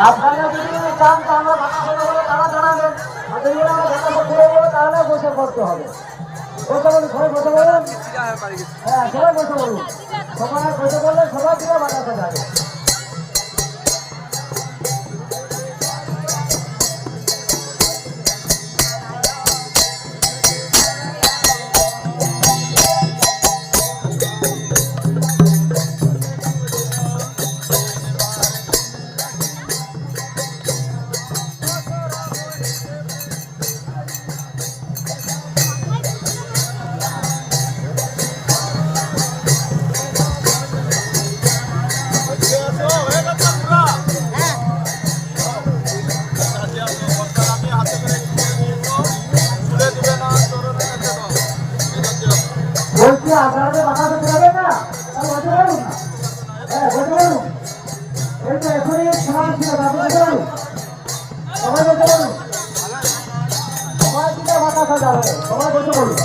আপনারা যদি চান তো আমরা বাতাসে দেবো, তারা জানাবেন। আর যদি আমরা বাতাসে ঘুরে দেবো তাহলে বসে পড়তে হবে। বসে বলুন, সবাই বসে বলুন। হ্যাঁ, সবাই বসে বলুন। সবাই বসে বললে সবাই দিলে বাতাসে যাবে। বলছি আপনারা বাতাসে যাবেন না, বসে বলুন। হ্যাঁ, বসে বলুন। এই তো এখনই সময় ছিল, আপনি বসে বলুন। সবাই বসে বলুন। সবাই দিকে বাতাসে যাবে, সবাই বসে বলুন।